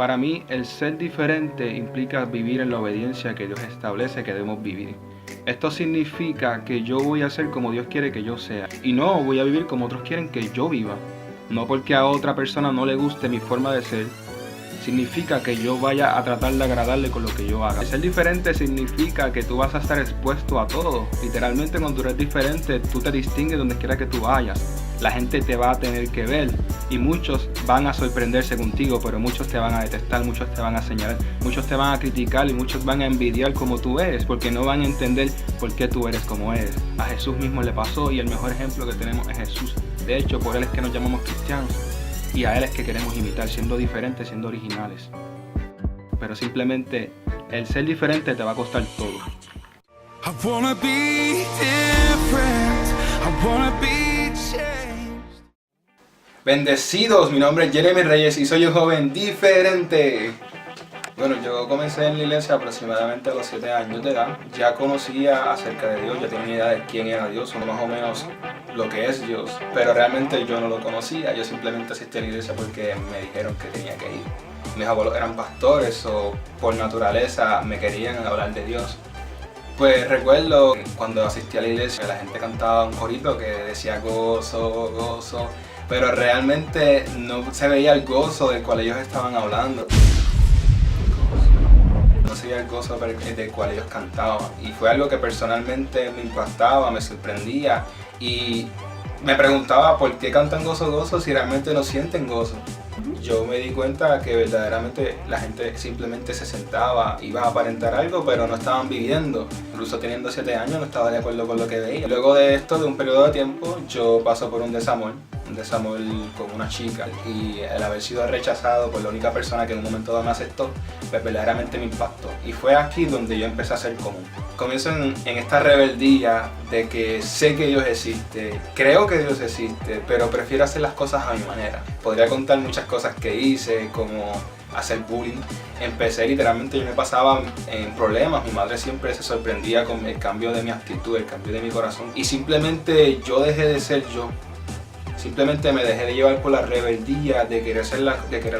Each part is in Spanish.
Para mí, el ser diferente implica vivir en la obediencia que Dios establece que debemos vivir. Esto significa que yo voy a ser como Dios quiere que yo sea. Y no voy a vivir como otros quieren que yo viva. No porque a otra persona no le guste mi forma de ser, significa que yo vaya a tratar de agradarle con lo que yo haga. Ser diferente significa que tú vas a estar expuesto a todo. Literalmente, cuando tú eres diferente, tú te distingues donde quiera que tú vayas. La gente te va a tener que ver y muchos van a sorprenderse contigo, pero muchos te van a detestar, muchos te van a señalar, muchos te van a criticar y muchos van a envidiar como tú eres, porque no van a entender por qué tú eres como eres. A Jesús mismo le pasó y el mejor ejemplo que tenemos es Jesús. De hecho, por Él es que nos llamamos cristianos y a Él es que queremos imitar, siendo diferentes, siendo originales. Pero simplemente el ser diferente te va a costar todo. I wanna be different. I wanna be changed. Bendecidos, mi nombre es Jeremy Reyes y soy un joven diferente. Bueno, yo comencé en la iglesia aproximadamente a los 7 años de edad. Ya conocía acerca de Dios, ya tenía idea de quién era Dios, o más o menos lo que es Dios. Pero realmente yo no lo conocía, yo simplemente asistí a la iglesia porque me dijeron que tenía que ir. Mis abuelos eran pastores o por naturaleza me querían hablar de Dios. Pues recuerdo cuando asistí a la iglesia, la gente cantaba un corito que decía gozo, gozo, pero realmente no se veía el gozo del cual ellos estaban hablando. No se veía el gozo del cual ellos cantaban. Y fue algo que personalmente me impactaba, me sorprendía y me preguntaba por qué cantan gozo, gozo si realmente no sienten gozo. Yo me di cuenta que verdaderamente la gente simplemente se sentaba, iba a aparentar algo, pero no estaban viviendo. Incluso teniendo 7 años no estaba de acuerdo con lo que veía. Luego de esto, de un periodo de tiempo, yo paso por un desamor con una chica, y el haber sido rechazado por la única persona que en un momento dado me aceptó, pues verdaderamente me impactó. Y fue aquí donde yo empecé a ser común. Comienzo en esta rebeldía de que sé que Dios existe, creo que Dios existe, pero prefiero hacer las cosas a mi manera. Podría contar muchas cosas que hice, como hacer bullying. Empecé literalmente, yo me pasaba en problemas, mi madre siempre se sorprendía con el cambio de mi actitud, el cambio de mi corazón, y simplemente yo dejé de ser yo. Simplemente me dejé de llevar por la rebeldía de querer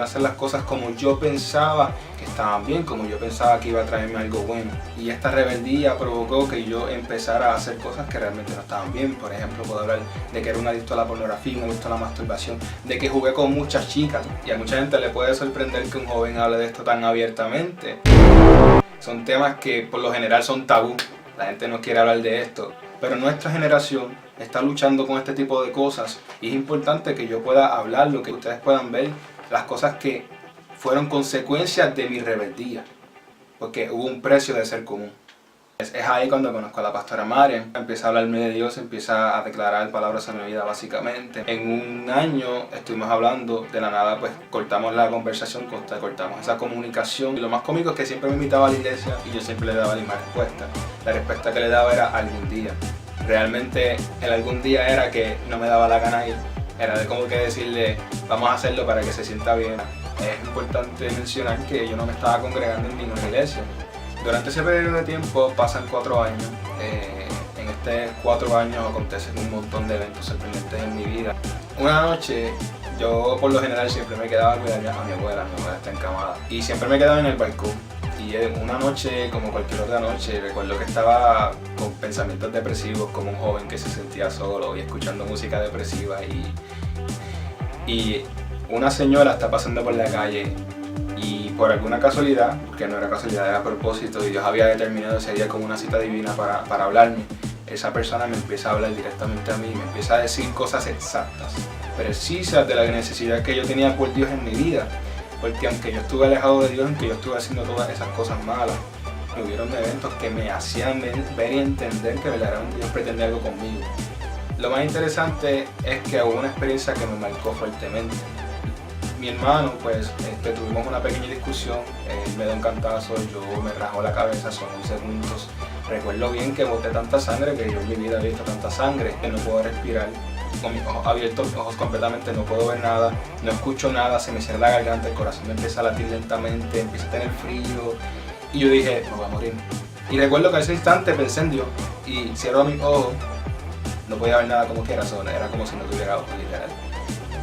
hacer las cosas como yo pensaba que estaban bien, como yo pensaba que iba a traerme algo bueno. Y esta rebeldía provocó que yo empezara a hacer cosas que realmente no estaban bien. Por ejemplo, puedo hablar de que era un adicto a la pornografía, un adicto a la masturbación, de que jugué con muchas chicas. Y a mucha gente le puede sorprender que un joven hable de esto tan abiertamente. Son temas que por lo general son tabú. La gente no quiere hablar de esto. Pero nuestra generación está luchando con este tipo de cosas y es importante que yo pueda hablarlo, que ustedes puedan ver las cosas que fueron consecuencias de mi rebeldía, porque hubo un precio de ser común. Es ahí cuando conozco a la pastora Marian, empieza a hablarme de Dios, empieza a declarar palabras en mi vida básicamente. En un año estuvimos hablando, de la nada pues cortamos la conversación, cortamos esa comunicación. Y lo más cómico es que siempre me invitaba a la iglesia y yo siempre le daba la misma respuesta. La respuesta que le daba era algún día. Realmente el algún día era que no me daba la gana ir, era de como que decirle vamos a hacerlo para que se sienta bien. Es importante mencionar que yo no me estaba congregando en ninguna iglesia. Durante ese periodo de tiempo pasan 4 años, en estos 4 años acontecen un montón de eventos sorprendentes en mi vida. Una noche, yo por lo general siempre me quedaba a cuidar a mi abuela está encamada, y siempre me quedaba en el balcón. Y una noche, como cualquier otra noche, recuerdo que estaba con pensamientos depresivos, como un joven que se sentía solo y escuchando música depresiva, y una señora está pasando por la calle y por alguna casualidad, porque no era casualidad, era a propósito, y Dios había determinado ese día como una cita divina para hablarme, esa persona me empieza a hablar directamente a mí, me empieza a decir cosas exactas, precisas de la necesidad que yo tenía por Dios en mi vida. Porque aunque yo estuve alejado de Dios, aunque yo estuve haciendo todas esas cosas malas, hubieron eventos que me hacían ver y entender que verdaderamente Dios pretendía algo conmigo. Lo más interesante es que hubo una experiencia que me marcó fuertemente. Mi hermano, pues, tuvimos una pequeña discusión, él me dio un cantazo, yo me rajó la cabeza, son 11 puntos. Recuerdo bien que boté tanta sangre, que yo en mi vida he visto tanta sangre, que no puedo respirar. Con mis ojos abiertos, ojos completamente, no puedo ver nada, no escucho nada, se me cierra la garganta, el corazón me empieza a latir lentamente, empieza a tener frío y yo dije, me voy a morir. Y recuerdo que en ese instante pensé en Dios y cierro mis ojos, no podía ver nada como quiera, era como si no tuviera ojos, literal.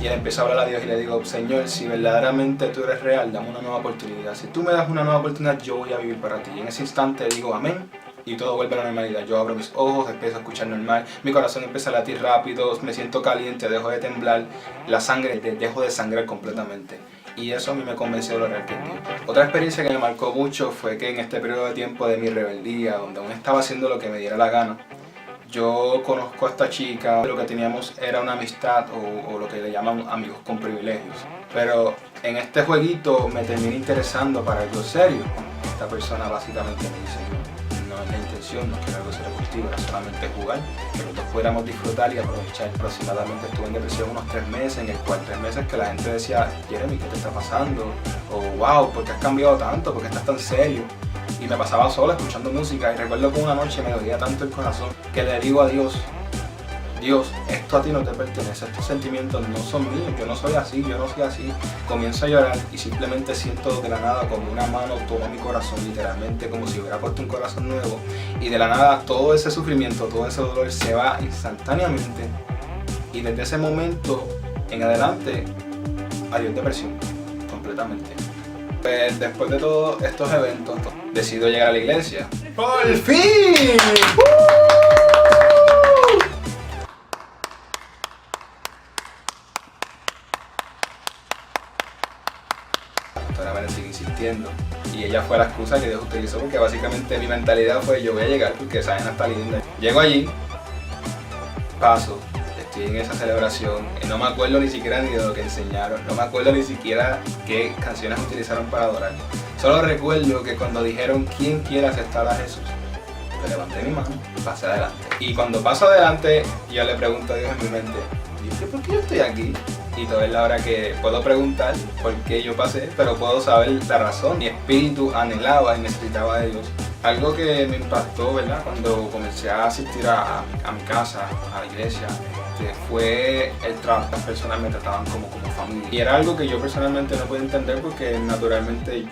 Y él empieza a hablar a Dios y le digo, Señor, si verdaderamente tú eres real, dame una nueva oportunidad. Si tú me das una nueva oportunidad, yo voy a vivir para ti. Y en ese instante digo amén y todo vuelve a la normalidad. Yo abro mis ojos, empiezo a escuchar normal, mi corazón empieza a latir rápido, me siento caliente, dejo de temblar, la sangre, dejo de sangrar completamente. Y eso a mí me convenció de lo real que es Dios. Otra experiencia que me marcó mucho fue que en este periodo de tiempo de mi rebeldía, donde aún estaba haciendo lo que me diera la gana, yo conozco a esta chica, lo que teníamos era una amistad o lo que le llaman amigos con privilegios. Pero en este jueguito me terminé interesando para algo serio. Esta persona básicamente me dice, no es la intención, no quiero algo serio contigo, era solamente jugar, que los dos pudiéramos disfrutar y aprovechar. Aproximadamente estuve en depresión unos 3 meses, en el cual 3 meses que la gente decía, Jeremy, ¿qué te está pasando? O wow, ¿por qué has cambiado tanto? ¿Por qué estás tan serio? Y me pasaba solo escuchando música y recuerdo que una noche me dolía tanto el corazón que le digo a Dios, Dios, esto a ti no te pertenece, estos sentimientos no son míos, yo no soy así, yo no soy así. Comienzo a llorar y simplemente siento de la nada como una mano toma mi corazón, literalmente como si hubiera puesto un corazón nuevo, y de la nada todo ese sufrimiento, todo ese dolor se va instantáneamente, y desde ese momento en adelante, adiós depresión, completamente. Pues después de todos estos eventos, decido llegar a la iglesia. ¡Por fin! La pastora me sigue insistiendo y ella fue la excusa que Dios utilizó, porque básicamente mi mentalidad fue yo voy a llegar porque esa vaina está linda. Llego allí, paso, estoy en esa celebración, no me acuerdo ni siquiera ni de lo que enseñaron, no me acuerdo ni siquiera qué canciones utilizaron para adorar. Solo recuerdo que cuando dijeron ¿quién quiere aceptar a Jesús?, yo levanté mi mano y pasé adelante. Y cuando paso adelante, yo le pregunto a Dios en mi mente, Dios, ¿por qué yo estoy aquí? Y toda es la hora que puedo preguntar por qué yo pasé, pero puedo saber la razón. Mi espíritu anhelaba y necesitaba de Dios. Algo que me impactó, ¿verdad?, cuando comencé a asistir a mi casa, a la iglesia, fue el trato. Las personas me trataban como familia. Y era algo que yo personalmente no podía entender porque naturalmente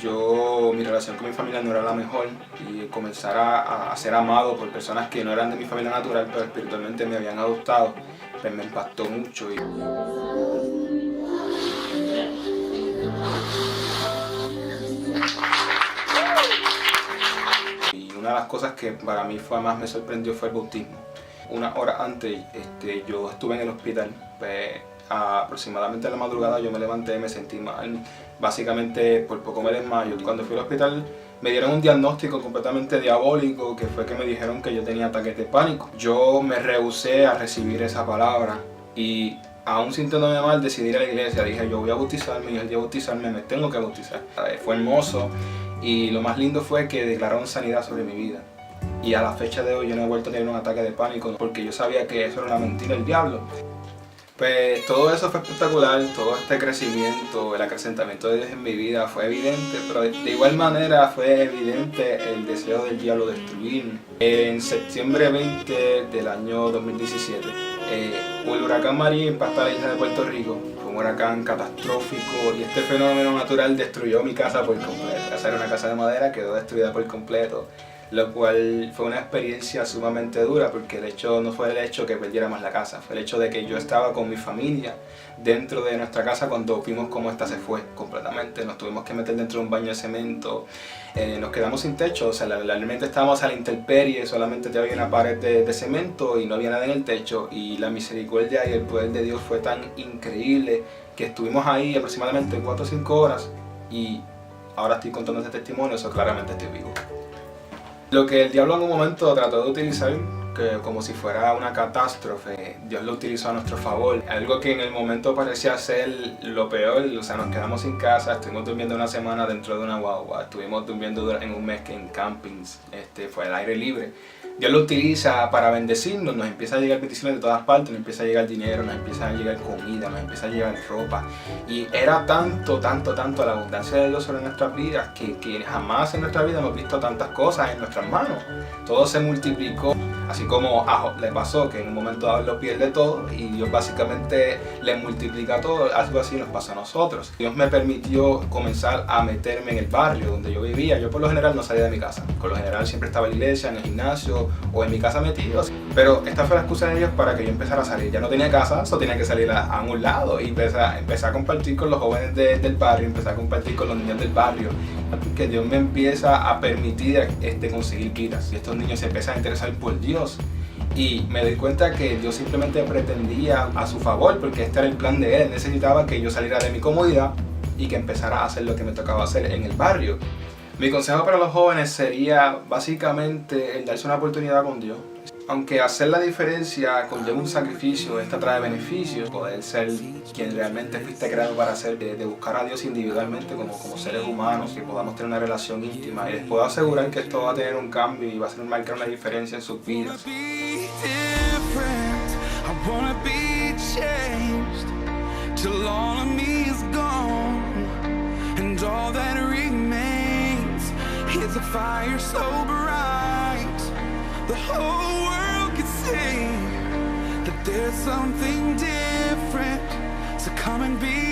mi relación con mi familia no era la mejor. Y comenzar a ser amado por personas que no eran de mi familia natural, pero espiritualmente me habían adoptado, pues me impactó mucho. Y una de las cosas que para mí más me sorprendió fue el bautismo. Una hora antes yo estuve en el hospital, pues aproximadamente a la madrugada yo me levanté, me sentí mal, básicamente por poco me desmayo. Cuando fui al hospital me dieron un diagnóstico completamente diabólico, que fue que me dijeron que yo tenía ataques de pánico. Yo me rehusé a recibir esa palabra y aún sintiéndome mal decidí ir a la iglesia. Dije yo voy a bautizarme y el día de bautizarme me tengo que bautizar. Fue hermoso y lo más lindo fue que declararon sanidad sobre mi vida. Y a la fecha de hoy yo no he vuelto a tener un ataque de pánico porque yo sabía que eso era una mentira del diablo. Pues todo eso fue espectacular, todo este crecimiento, el acrecentamiento de Dios en mi vida fue evidente, pero de igual manera fue evidente el deseo del diablo de destruirme. En septiembre 20 del año 2017, el huracán María impactó a la isla de Puerto Rico. Fue un huracán catastrófico y este fenómeno natural destruyó mi casa por completo. Esa era una casa de madera, quedó destruida por completo, lo cual fue una experiencia sumamente dura porque el hecho no fue el hecho que perdiéramos la casa, fue el hecho de que yo estaba con mi familia dentro de nuestra casa cuando vimos cómo esta se fue completamente. Nos tuvimos que meter dentro de un baño de cemento, nos quedamos sin techo, o sea, realmente estábamos a la intemperie, solamente había una pared de cemento y no había nada en el techo, y la misericordia y el poder de Dios fue tan increíble que estuvimos ahí aproximadamente 4 o 5 horas y ahora estoy contando este testimonio, eso claramente estoy vivo. Lo que el diablo en un momento trató de utilizar como si fuera una catástrofe, Dios lo utilizó a nuestro favor. Algo que en el momento parecía ser lo peor, o sea, nos quedamos sin casa, estuvimos durmiendo una semana dentro de una guagua, estuvimos durmiendo en un mes en campings, fue al aire libre. Dios lo utiliza para bendecirnos, nos empieza a llegar bendiciones de todas partes, nos empieza a llegar dinero, nos empieza a llegar comida, nos empieza a llegar ropa. Y era tanto la abundancia de Dios sobre nuestras vidas que jamás en nuestra vida hemos visto tantas cosas en nuestras manos. Todo se multiplicó. Así como a Job le pasó, que en un momento dado lo pierde todo y Dios básicamente le multiplica todo, algo así nos pasa a nosotros. Dios me permitió comenzar a meterme en el barrio donde yo vivía. Yo por lo general no salía de mi casa. Por lo general siempre estaba en la iglesia, en el gimnasio o en mi casa metido. Pero esta fue la excusa de Dios para que yo empezara a salir. Ya no tenía casa, solo tenía que salir a un lado y empecé a compartir con los jóvenes del barrio, empecé a compartir con los niños del barrio. Que Dios me empieza a permitir conseguir vidas y estos niños se empiezan a interesar por Dios y me doy cuenta que Dios simplemente pretendía a su favor porque este era el plan de Él. Necesitaba que yo saliera de mi comodidad y que empezara a hacer lo que me tocaba hacer en el barrio. Mi consejo para los jóvenes sería básicamente el darse una oportunidad con Dios. Aunque hacer la diferencia conlleva un sacrificio, esta trae beneficios, poder ser quien realmente fuiste creado para ser, de buscar a Dios individualmente como seres humanos, que podamos tener una relación íntima. Y les puedo asegurar que esto va a tener un cambio y va a marcar una diferencia en sus vidas. The whole world can see that there's something different, so come and be